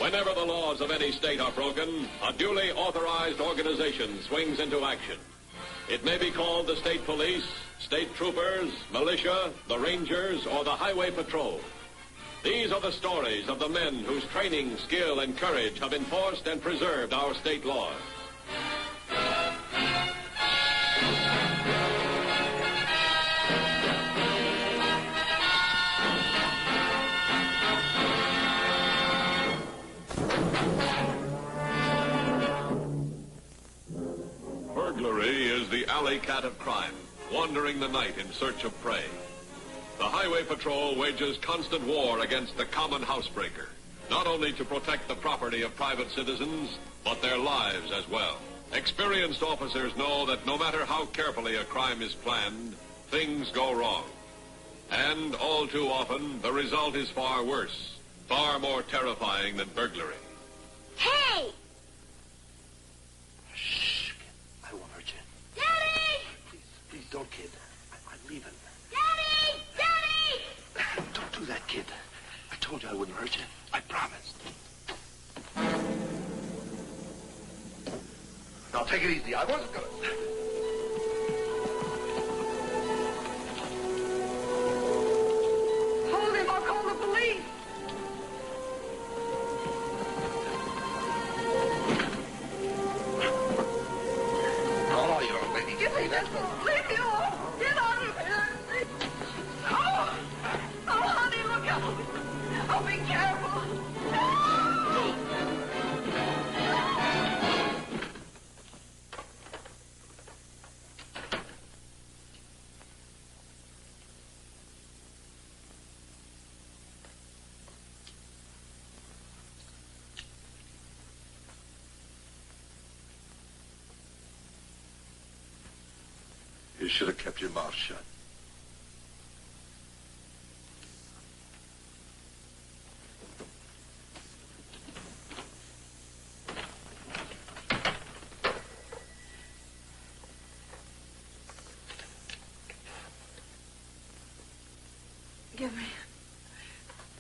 Whenever the laws of any state are broken, a duly authorized organization swings into action. It may be called the state police, state troopers, militia, the rangers, or the highway patrol. These are the stories of the men whose training, skill, and courage have enforced and preserved our state laws. Burglary is the alley cat of crime, wandering the night in search of prey. The Highway Patrol wages constant war against the common housebreaker, not only to protect the property of private citizens, but their lives as well. Experienced officers know that no matter how carefully a crime is planned, things go wrong. And all too often, the result is far worse, far more terrifying than burglary. Hey! Shh, kid. I won't hurt you. Daddy! Please don't, kid. I'm leaving. Daddy! Daddy! Don't do that, kid. I told you I wouldn't hurt you. I promised. Now, take it easy. I wasn't gonna... Hold him, I'll call the police! Oh, you're a lady. Give me this one. Leave me alone. Get out of here. Oh, honey, look out. Oh, be careful. You should have kept your mouth shut.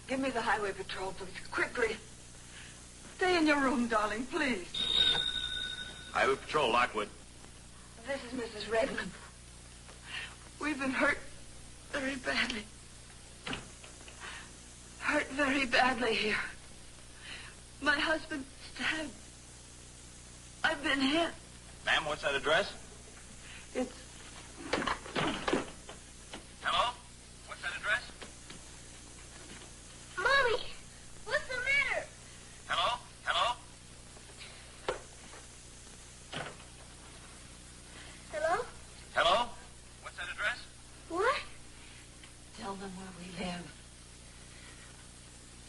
Give me the highway patrol, please. Quickly. Stay in your room, darling, please. Highway Patrol, Lockwood. This is Mrs. Redmond. We've been hurt very badly. Hurt very badly here. My husband stabbed. I've been hit. Ma'am, what's that address? It's... Hello? What's that address? Mommy! What's the matter? Hello? Hello? Hello? Hello? What's that address? What? Tell them where we live.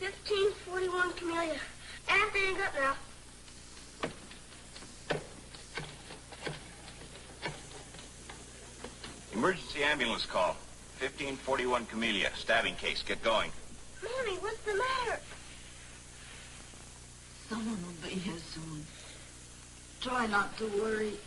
1541 Camellia. I have to hang up now. Emergency ambulance call. 1541 Camellia. Stabbing case. Get going. Mommy, what's the matter? Someone will be here soon. Try not to worry.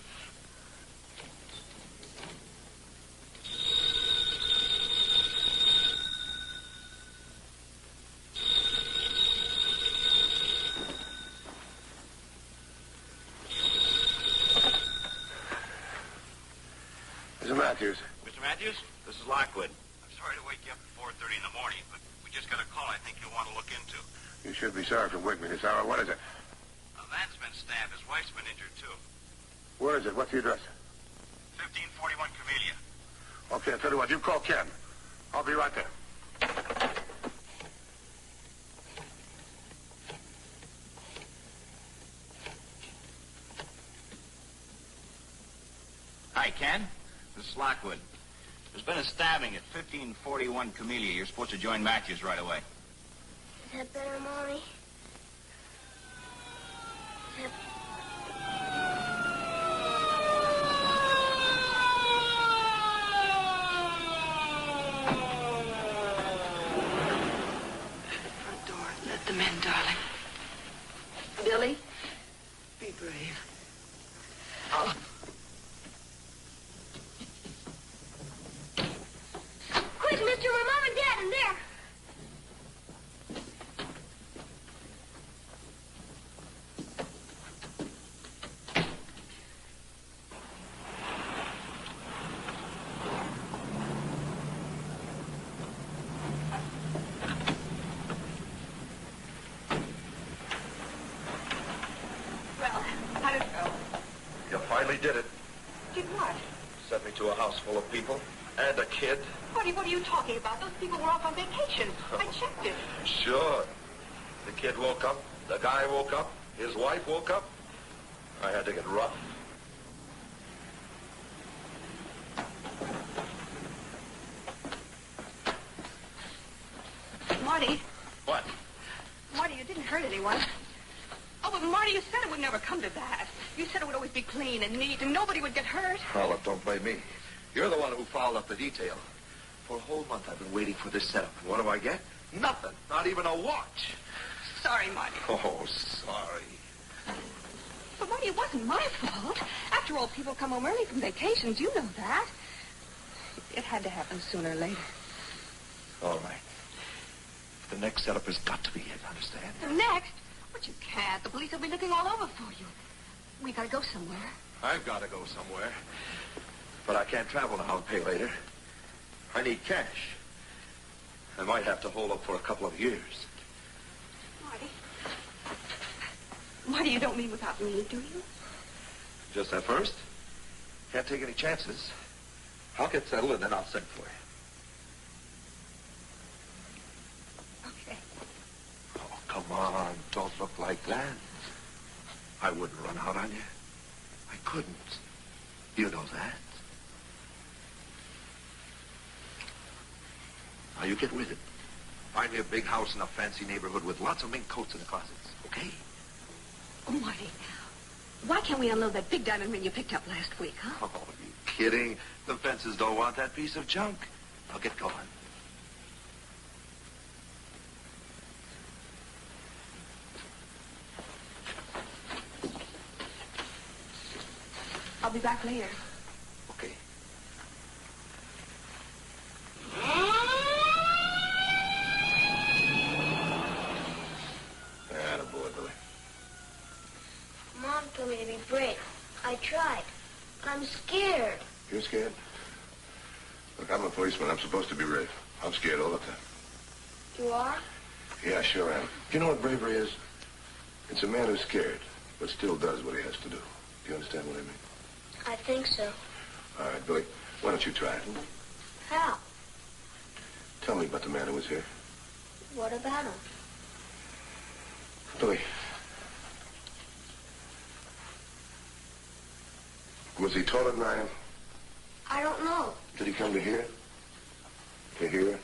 Mr. Matthews. Mr. Matthews, this is Lockwood. I'm sorry to wake you up at 4:30 in the morning, but we just got a call I think you'll want to look into. You should be sorry for waking me this hour. What is it? A man's been stabbed. His wife's been injured, too. Where is it? What's the address? 1541 Camellia. Okay, I'll tell you what. You call Ken. I'll be right there. Hi, Ken. This is Lockwood. There's been a stabbing at 1541 Camellia. You're supposed to join Matthews right away. Is that better, Mommy? Is that... Front door. Let them in, darling. Billy, be brave. Oh. Quick, mister, my mom and dad in there. did it. Did what? Sent me to a house full of people and a kid. Buddy, what are you talking about? Those people were off on vacation. I checked it. Sure. The kid woke up. The guy woke up. His wife woke up. I had to get rough. Marty. What? Marty, you didn't hurt anyone. Oh, but Marty, you said it would never come to that. You said it would always be clean and neat and nobody would get hurt. Oh, look, don't blame me. You're the one who fouled up the detail. For a whole month I've been waiting for this setup. And what do I get? Nothing. Not even a watch. Sorry, Marty. Oh, sorry. But Marty, it wasn't my fault. After all, people come home early from vacations. You know that. It had to happen sooner or later. All right. The next setup has got to be it, understand? The next? But you can't. The police will be looking all over for you. We gotta go somewhere. I've got to go somewhere. But I can't travel now and pay later. I need cash. I might have to hold up for a couple of years. Marty. Marty, you don't mean without me, do you? Just at first. Can't take any chances. I'll get settled and then I'll send for you. Okay. Oh, come on. Don't look like that. I wouldn't run out on you. I couldn't. You know that. Now, you get with it. Find me a big house in a fancy neighborhood with lots of mink coats in the closets, okay? Oh, Marty, why can't we unload that big diamond ring you picked up last week, huh? Oh, are you kidding? The fences don't want that piece of junk. I'll get going. I'll be back later. Okay. Attaboy, Billy. Mom told me to be brave. I tried. I'm scared. You're scared? Look, I'm a policeman. I'm supposed to be brave. I'm scared all the time. You are? Yeah, I sure am. Do you know what bravery is? It's a man who's scared, but still does what he has to do. Do you understand what I mean? I think so. All right, Billy, why don't you try it? How? Tell me about the man who was here. What about him? Billy. Was he taller than I am? I don't know. Did he come to here? To here?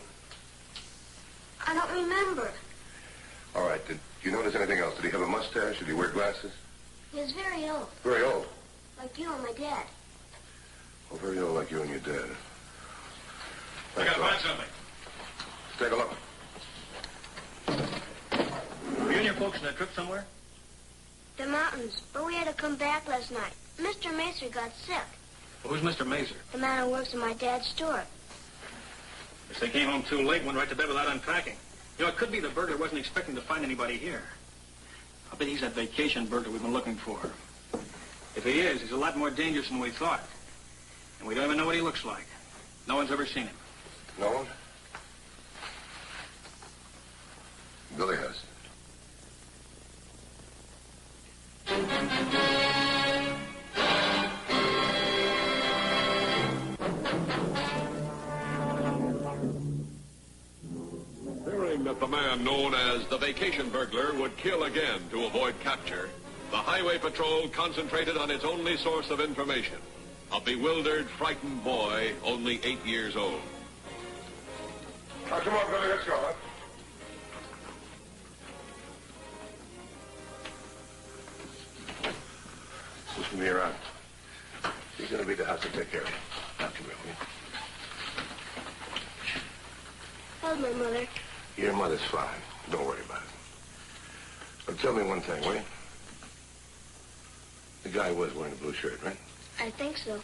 I don't remember. All right, did you notice anything else? Did he have a mustache? Did he wear glasses? He was very old, Very old. like you and my dad. Oh, very old like you and your dad. I gotta find something. Take a look. Were you and your folks on a trip somewhere? The mountains, but we had to come back last night. Mr. Macer got sick. Well, who's Mr. Mazer? The man who works in my dad's store. Guess they came home too late and went right to bed without unpacking. You know, it could be the burglar wasn't expecting to find anybody here. I bet he's that vacation burglar we've been looking for. If he is, he's a lot more dangerous than we thought. And we don't even know what he looks like. No one's ever seen him. No one? Billy has. Fearing that the man known as the vacation burglar would kill again to avoid capture, the Highway Patrol concentrated on its only source of information, a bewildered, frightened boy only 8 years old. Now, come on, Billy, let's go, huh? Push me around. He's going to be the house to take care of you. Now, come here, will you? How's my mother? Your mother's fine. Don't worry about it. But tell me one thing, will you? The guy was wearing a blue shirt, right? I think so.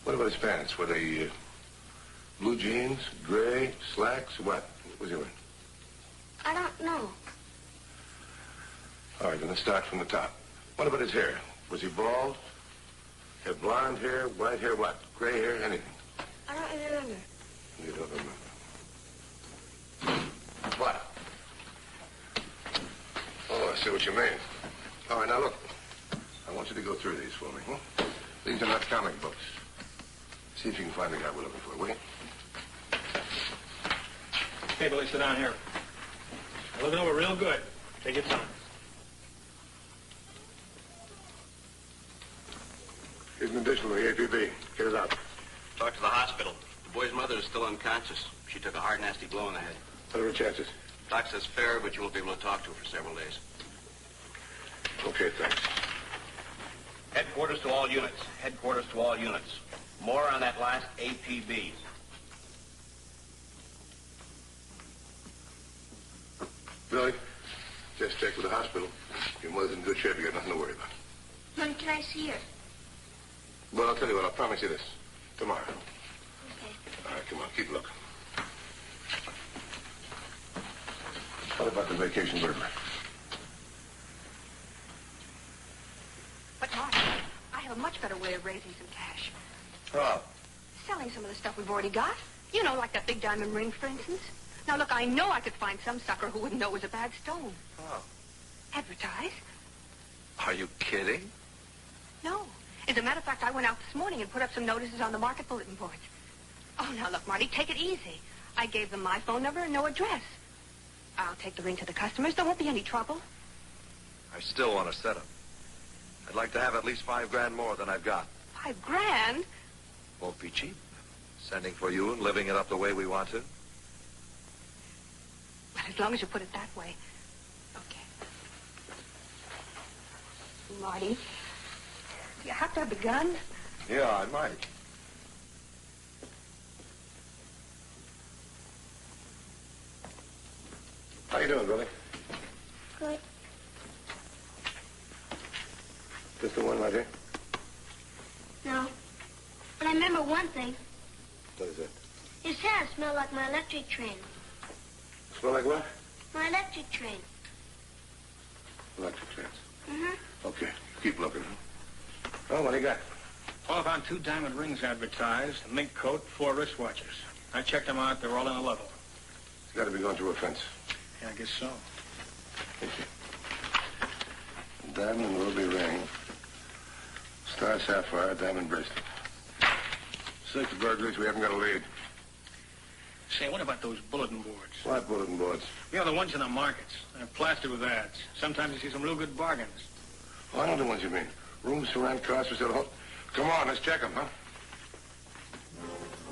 What about his pants? Were they blue jeans, gray, slacks, what? What was he wearing? I don't know. All right, then let's start from the top. What about his hair? Was he bald? Had blonde hair, white hair, what? Gray hair, anything? I don't remember. You don't remember. What? Oh, I see what you mean. All right, now look. I want you to go through these for me, huh? These are not comic books. See if you can find the guy we're looking for, will you? Okay, Billy, sit down here. Now, look it over real good. Take your time. Here's an additional to the APB. Get us out. Talk to the hospital. The boy's mother is still unconscious. She took a hard, nasty blow in the head. What are her chances? Doc says fair, but you won't be able to talk to her for several days. Okay, thanks. Headquarters to all units. Headquarters to all units. More on that last APB. Billy, just checked with the hospital. Your mother's in good shape. You got nothing to worry about. When can I see her? Well, I'll tell you what. I'll promise you this. Tomorrow. Okay. All right, come on. Keep looking. What about the vacation burglar? But, Marty, I have a much better way of raising some cash. Oh. Selling some of the stuff we've already got. You know, like that big diamond ring, for instance. Now, look, I know I could find some sucker who wouldn't know it was a bad stone. Oh. Advertise? Are you kidding? No. As a matter of fact, I went out this morning and put up some notices on the market bulletin boards. Oh, now, look, Marty, take it easy. I gave them my phone number and no address. I'll take the ring to the customers. There won't be any trouble. I still want to set him. I'd like to have at least $5,000 more than I've got. $5,000? Won't be cheap. Sending for you and living it up the way we want to. Well, as long as you put it that way. Okay. Marty, do you have to have the gun? Yeah, I might. How you doing, Billy? Good. Just the one right here? No. But I remember one thing. What is that? His hands smell like my electric train. Smell like what? My electric train. Electric trains. Mm-hmm. Okay. Keep looking, huh? Oh, what do you got? Well, I found 2 diamond rings advertised, a mink coat, 4 wristwatches. I checked them out. They're all in a level. It's got to be going through a fence. Yeah, I guess so. Thank you. Diamond ruby ring. Star sapphire, diamond bracelet. 6 burglaries. We haven't got a lead. Say, what about those bulletin boards? What bulletin boards? You know, the ones in the markets. They're plastered with ads. Sometimes you see some real good bargains. Oh, I know the ones you mean. Rooms to rent, cars for sale. Come on, let's check them, huh?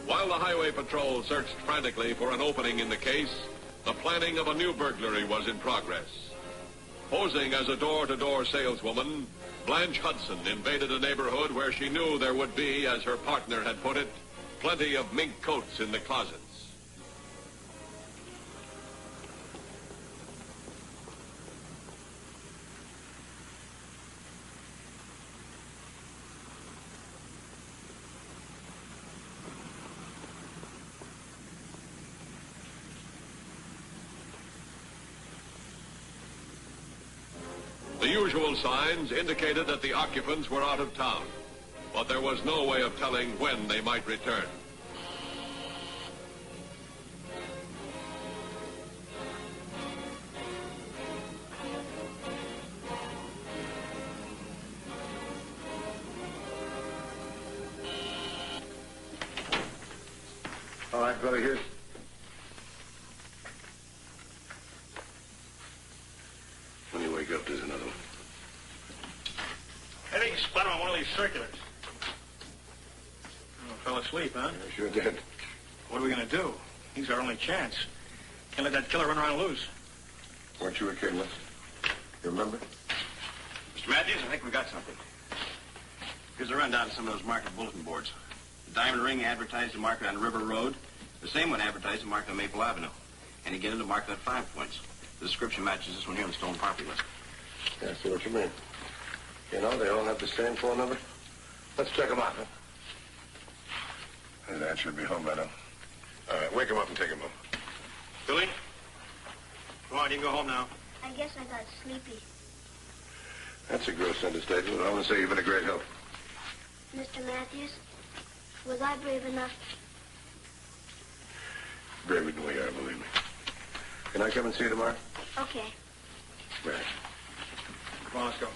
While the Highway Patrol searched frantically for an opening in the case, the planning of a new burglary was in progress. Posing as a door-to-door saleswoman, Blanche Hudson invaded a neighborhood where she knew there would be, as her partner had put it, plenty of mink coats in the closets. The usual signs indicated that the occupants were out of town, but there was no way of telling when they might return. All right, Billy, here's... When you wake up, there's another one. I think you spun on one of these circulars. Oh, fell asleep, huh? I sure did. What are we going to do? He's our only chance. Can't let that killer run around loose. Weren't you a kid, miss? You remember? Mr. Matthews, I think we got something. Here's a rundown of some of those market bulletin boards. The diamond ring advertised the market on River Road. The same one advertised the market on Maple Avenue. And again, the market at 5 points. The description matches this one here on the stolen property list. Yeah, I see what you mean. You know, they all have the same phone number. Let's check them out, huh? Hey, Dad should be home by now. All right, wake him up and take him home. Billy? Come on, you can go home now. I guess I got sleepy. That's a gross understatement, but I want to say you've been a great help. Mr. Matthews, was I brave enough? Braver than we are, believe me. Can I come and see you tomorrow? Okay. Right. Come on, let's go.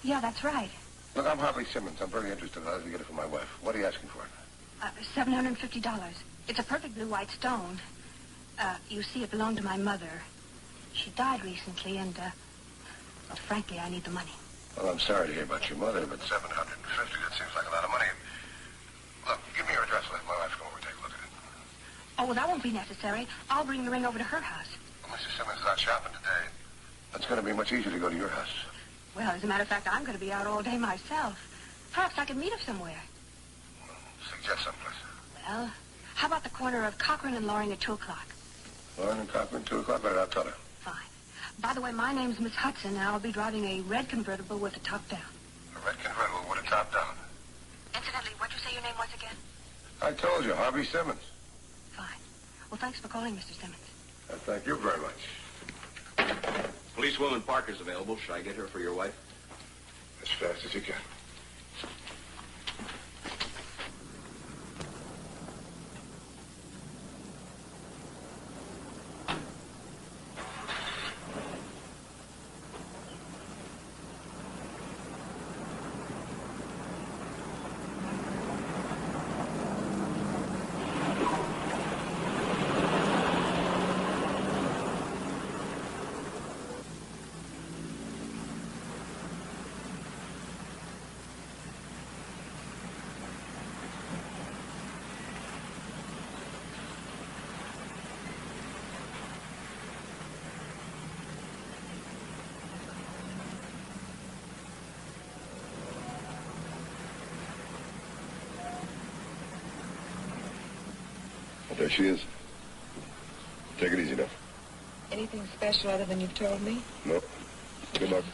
Yeah, that's right. Look, I'm Harvey Simmons. I'm very interested. I'd like to get it for my wife. What are you asking for it? $750. It's a perfect blue white stone. You see, it belonged to my mother. She died recently, and, well, frankly, I need the money. Well, I'm sorry to hear about your mother, but $750, that seems like a lot of money. Look, give me your address. Let my wife come over and take a look at it. Oh, well, that won't be necessary. I'll bring the ring over to her house. Well, Mr. Simmons is out shopping today. That's going to be much easier to go to your house. Well, as a matter of fact, I'm going to be out all day myself. Perhaps I could meet her somewhere. Suggest someplace. Well, how about the corner of Cochran and Loring at 2 o'clock? Loring and Cochran, 2 o'clock? Better, I'll tell her. Fine. By the way, my name's Miss Hudson, and I'll be driving a red convertible with the top down. A red convertible with a top down? Incidentally, what'd you say your name was again? I told you, Harvey Simmons. Fine. Well, thanks for calling, Mr. Simmons. Thank you very much. Policewoman Parker's available. Should I get her for your wife? As fast as you can. There she is. Take it easy now. Anything special other than you've told me? No. Good luck.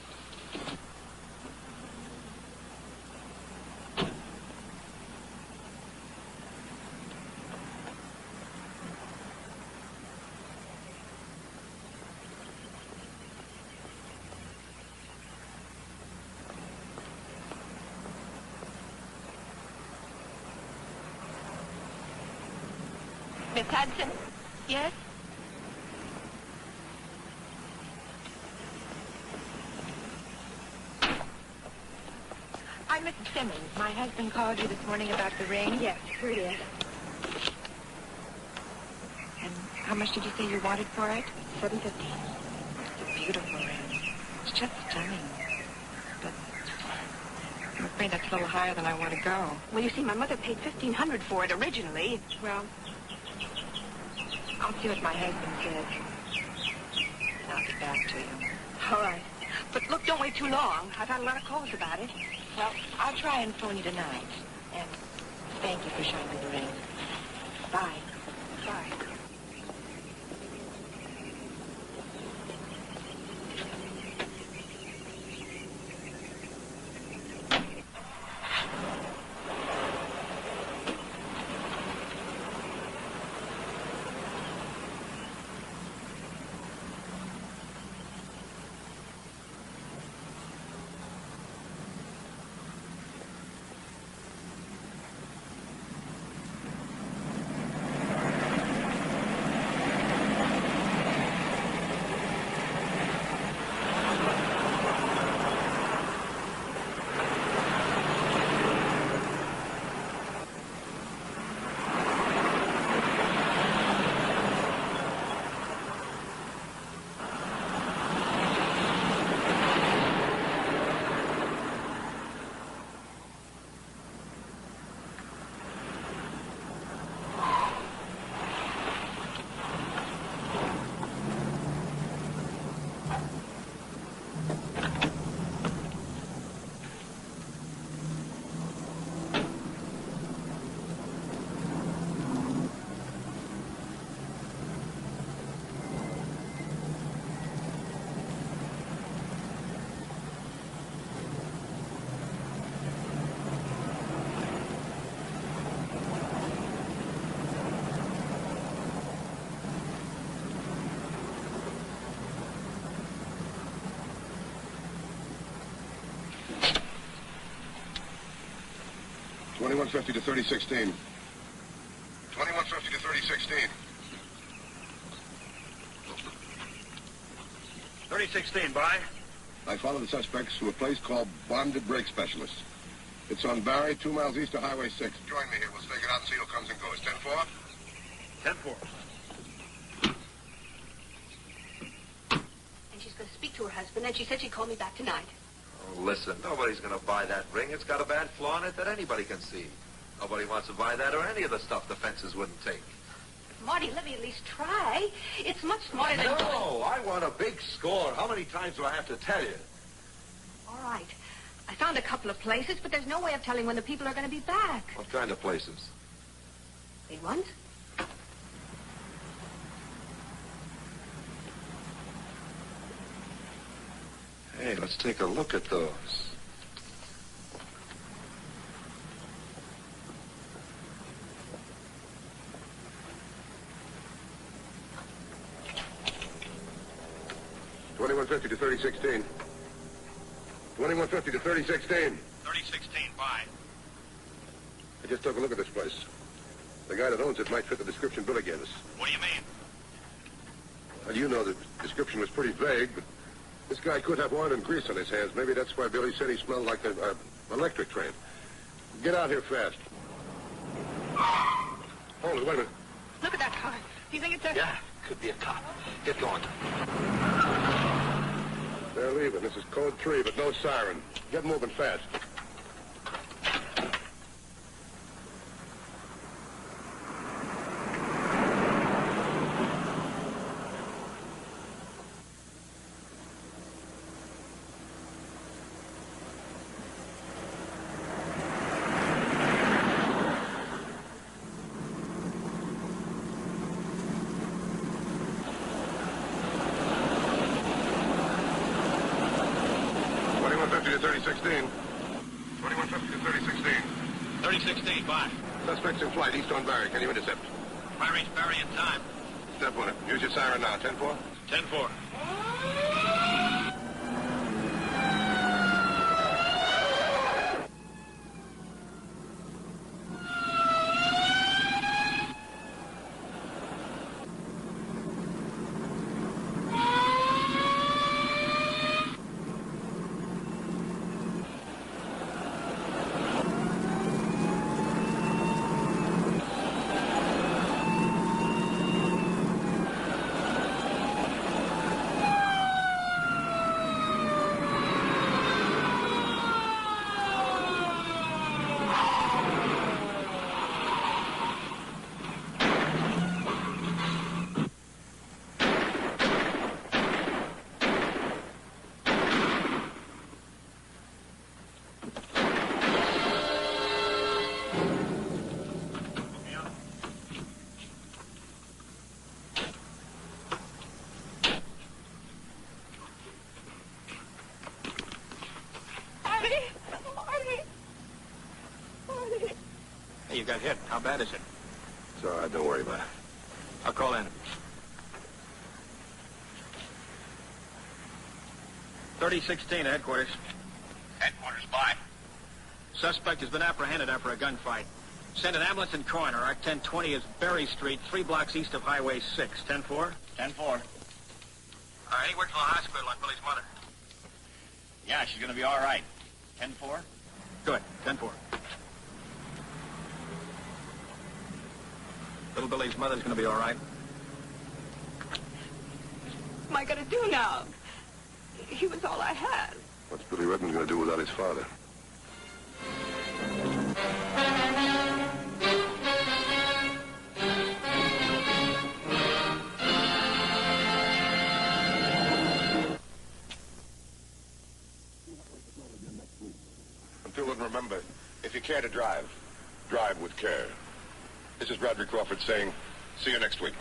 Miss Hudson? Yes? I'm Mrs. Simmons. My husband called you this morning about the ring? Yes, here it is. And how much did you say you wanted for it? $750. It's a beautiful ring. It's just stunning. But I'm afraid that's a little higher than I want to go. Well, you see, my mother paid $1,500 for it originally. Well, I'll see what my husband says. And I'll get back to you. All right. But look, don't wait too long. I've had a lot of calls about it. Well, I'll try and phone you tonight. And thank you for showing me the ring. Bye. Bye. 2150 to 3016. 2150 to 3016. 3016, by. I followed the suspects to a place called Bonded Brake Specialists. It's on Barry, 2 miles east of Highway 6. Join me here. We'll stake it out and see who comes and goes. 10-4? 10-4. And she's going to speak to her husband, and she said she'd call me back tonight. Oh, listen, nobody's going to buy that ring. It's got a bad flaw in it that anybody can see. Nobody wants to buy that or any of the stuff the fences wouldn't take. Marty, let me at least try. It's much smarter than... No, I want a big score. How many times do I have to tell you? All right. I found a couple of places, but there's no way of telling when the people are going to be back. What kind of places? Big ones? Hey, let's take a look at those. $21.50 to 3016. $21.50 to 3016. 3016, bye. I just took a look at this place. The guy that owns it might fit the description Billy gave us. What do you mean? Well, you know the description was pretty vague, but this guy could have oil and grease on his hands. Maybe that's why Billy said he smelled like an electric train. Get out here fast. Hold it, wait a minute. Look at that car. Do you think it's a... Yeah, could be a cop. Get going. They're leaving. This is code 3, but no siren. Get moving fast. To 3016. 2150 to 3016. 3016, bye. Suspects in flight east on Barry. Can you intercept? If I reach Barry in time. Step on it. Use your siren now. 10-4. 10-4. You got hit. How bad is it? It's all right. Don't worry about it. I'll call in. 3016 headquarters. Headquarters, bye. Suspect has been apprehended after a gunfight. Send an ambulance and coroner. Our 1020 is Berry Street, 3 blocks east of Highway 6. 10-4? 10-4. He works in the hospital on Billy's mother. Yeah, she's going to be all right. 10-4? Good. 10-4. Little Billy's mother's going to be all right. What am I going to do now? He was all I had. What's Billy Redmond going to do without his father? Until then, remember, if you care to drive, drive with care. This is Bradley Crawford saying, see you next week.